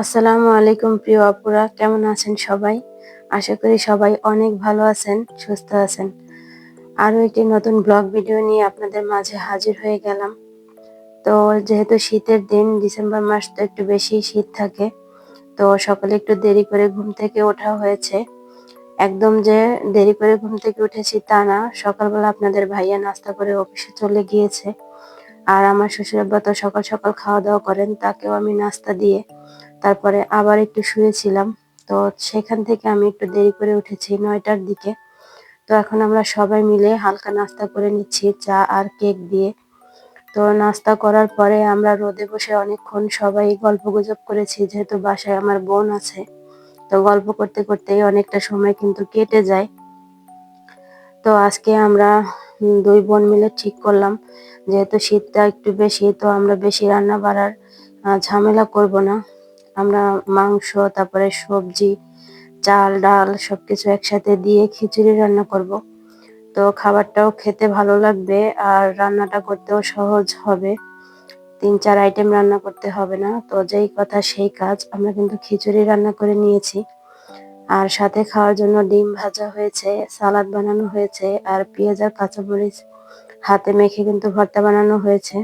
আসসালামু আলাইকুম প্রিয় আপুরা, কেমন আছেন সবাই? আশা করি সবাই অনেক ভালো আছেন, সুস্থ আছেন। আরো একটি নতুন ব্লগ ভিডিও নিয়ে আপনাদের মাঝে হাজির হয়ে গেলাম। তো যেহেতু শীতের দিন, ডিসেম্বর মাস তো একটু বেশি শীত থাকে। তো সকালে একটু দেরি করে ঘুম থেকে ওঠা হয়েছে। একদম যে দেরি করে ঘুম থেকে উঠেছি তা না, সকালবেলা আপনাদের ভাইয়া নাস্তা করে অফিসে চলে গিয়েছে। আর আমার শ্বশুরাব্বা তো সকাল সকাল খাওয়া দাওয়া করেন, তাকেও আমি নাস্তা দিয়ে তারপরে আবার একটু শুয়েছিলাম। তো সেখান থেকে আমি একটু দেরি করে উঠেছি ৯টার দিকে। তো এখন আমরা সবাই মিলে হালকা নাস্তা করে নিচ্ছি চা আর কেক দিয়ে। তো নাস্তা করার পরে আমরা রোদে বসে অনেকক্ষণ সবাই গল্পগুজব করেছি, যেহেতু বাসায় আমার বোন আছে। তো গল্প করতে করতেই অনেকটা সময় কিন্তু কেটে যায়। তো আজকে আমরা দুই বোন মিলে ঠিক করলাম, যেহেতু শীতটা একটু বেশি, তো আমরা বেশি রান্না বাড়ার ঝামেলা করব না। আমরা মাংস, তারপরে সবজি, চাল ডাল সবকিছু একসাথে দিয়ে খিচুড়ি রান্না করব। তো খাবারটাও খেতে ভালো লাগবে আর রান্নাটা করতেও সহজ হবে। ৩-৪ আইটেম রান্না করতে হবে না। তো যেই কথা সেই কাজ, আমরা কিন্তু খিচুড়ি রান্না করে নিয়েছি। আর সাথে খাওয়ার জন্য ডিম ভাজা হয়েছে, সালাদ বানানো হয়েছে, আর পেঁয়াজ আর কাঁচামরিচ হাতে মেখে কিন্তু ভর্তা বানানো হয়েছে।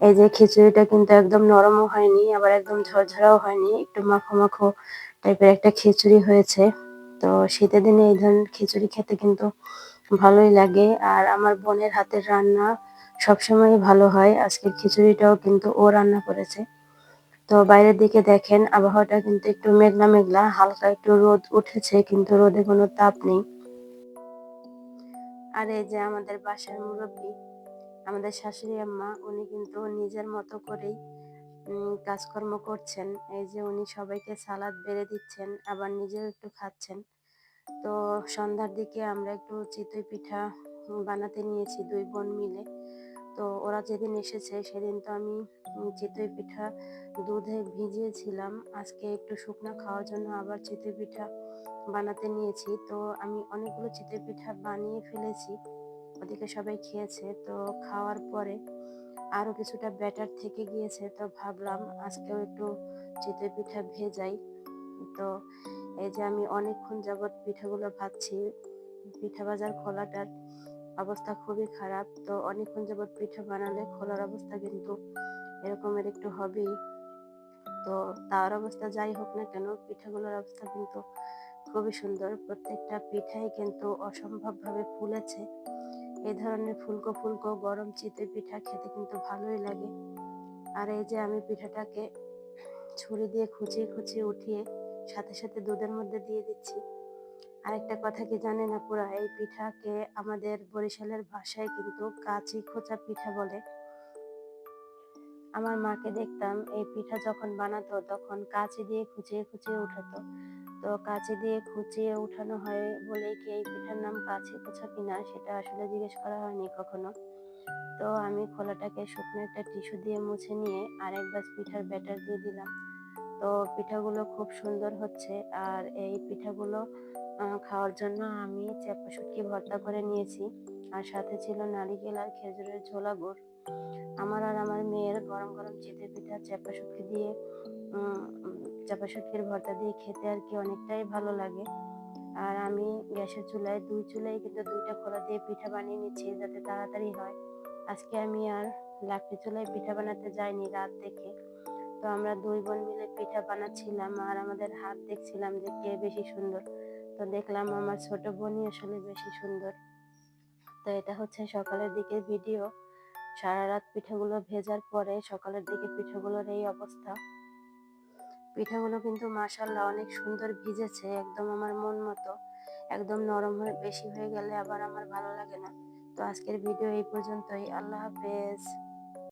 এই যে খিচুড়িটা কিন্তু একদম নরমও হয়নি, আবার একদম ঝরঝরাও হয়নি, একটু মাখো মাখো টাইপের একটা খিচুড়ি হয়েছে। তো শীতের দিনে এই ধরনের খিচুড়ি খেতে কিন্তু ভালোই লাগে। আর আমার বোনের হাতের রান্না সবসময় ভালো হয়। আজকের খিচুড়িটাও কিন্তু ও রান্না করেছে। তো বাইরের দিকে দেখেন, আবহাওয়াটা কিন্তু একটু মেঘলা মেঘলা, হালকা একটু রোদ উঠেছে কিন্তু রোদে কোনো তাপ নেই। আর এই যে আমাদের বাসার মুরব্বী, আমাদের শাশুড়ি আম্মা, উনি কিন্তু নিজের মতো করেই কাজকর্ম করছেন। এই যে উনি সবাইকে সালাদ বেড়ে দিচ্ছেন, আবার নিজেও একটু খাচ্ছেন। তো সন্ধ্যার দিকে আমরা একটু চিতই পিঠা বানাতে নিয়েছি দুই বোন মিলে। তো ওরা যেদিন এসেছে সেদিন তো আমি চিতই পিঠা দুধে ভিজিয়েছিলাম। আজকে একটু শুকনো খাওয়ার জন্য আবার চিতই পিঠা বানাতে নিয়েছি। তো আমি অনেকগুলো চিতই পিঠা বানিয়ে ফেলেছি, ওদিকে সবাই খেয়েছে। তো খাওয়ার পরে আরো কিছুটা ব্যাটার থেকে গিয়েছে, তো ভাবলাম আজকেও একটু চিতই পিঠা ভেজাই। তো এই যে আমি অনেকক্ষণ যাবৎ পিঠাগুলো ভাজছি। পিঠা ভাজার খোলাটার অবস্থা খুবই খারাপ। তো অনেকক্ষণ যাবৎ পিঠা বানালে খোলার অবস্থা কিন্তু এরকমের একটু হবেই। তো তার অবস্থা যাই হোক না কেন, পিঠাগুলোর অবস্থা কিন্তু খুবই সুন্দর। প্রত্যেকটা পিঠাই কিন্তু অসম্ভবভাবে ফুলেছে। এই ধরনের ফুলকো ফুলকো গরম চিতই পিঠা খেতে কিন্তু ভালোই লাগে। আর এই যে আমি পিঠাটাকে ছুরি দিয়ে খুঁচিয়ে খুঁচিয়ে উঠিয়ে সাথে সাথে দুধের মধ্যে দিয়ে দিচ্ছি। আরেকটা কথা কি জানেন আপুরা, এই পিঠাকে আমাদের বরিশালের ভাষায় কিন্তু কাঁচি খোঁচা পিঠা বলে। আমার মাকে দেখতাম এই পিঠা যখন বানাতো তখন কাঁচি দিয়ে খুঁচিয়ে খুঁচিয়ে উঠাতো। তো কাঁচি দিয়ে খুঁচিয়ে উঠানো হয় বলেই কি এই পিঠার নাম কাঁচি খোঁচা কিনা সেটা আসলে জিজ্ঞেস করা হয়নি কখনো। তো আমি খোলাটাকে শুকনো একটা টিস্যু দিয়ে মুছে নিয়ে আরেক গ্লাস পিঠার ব্যাটার দিয়ে দিলাম। তো পিঠাগুলো খুব সুন্দর হচ্ছে। আর এই পিঠাগুলো খাওয়ার জন্য আমি চেপা শুটকি ভর্তা করে নিয়েছি, আর সাথে ছিল নারিকেল আর খেজুরের ঝোলা গুড়। আমার আর আমার মেয়ের গরম গরম চিতই পিঠা চেপা শুটকি দিয়ে উম, চাপা শুটকির ভর্তা দিয়ে খেতে আর কি অনেকটাই ভালো লাগে। আর আমি গ্যাসের চুলায় দুই চুলায় কিন্তু দুইটা খোলা দিয়ে পিঠা বানিয়ে নিচ্ছি যাতে তাড়াতাড়ি হয়। আজকে আমি আর লাকড়ি চুলায় পিঠা বানাতে যাইনি রাত দেখে। তো আমরা দুই বোন মিলে পিঠা বানাচ্ছিলাম আর আমাদের হাত দেখছিলাম যে কে বেশি সুন্দর। তো দেখলাম আমার ছোট বোনই আসলে বেশি সুন্দর। তো এটা হচ্ছে সকালের দিকের ভিডিও। সারা রাত পিঠাগুলো ভেজার পরে সকালের দিকে পিঠাগুলোর এই অবস্থা। পিঠাগুলো কিন্তু মাশাআল্লাহ অনেক সুন্দর ভিজেছে, একদম আমার মন মতো। একদম নরম হয়ে বেশি হয়ে গেলে আবার আমার ভালো লাগে না। তো আজকের ভিডিও এই পর্যন্তই। আল্লাহ হাফেজ।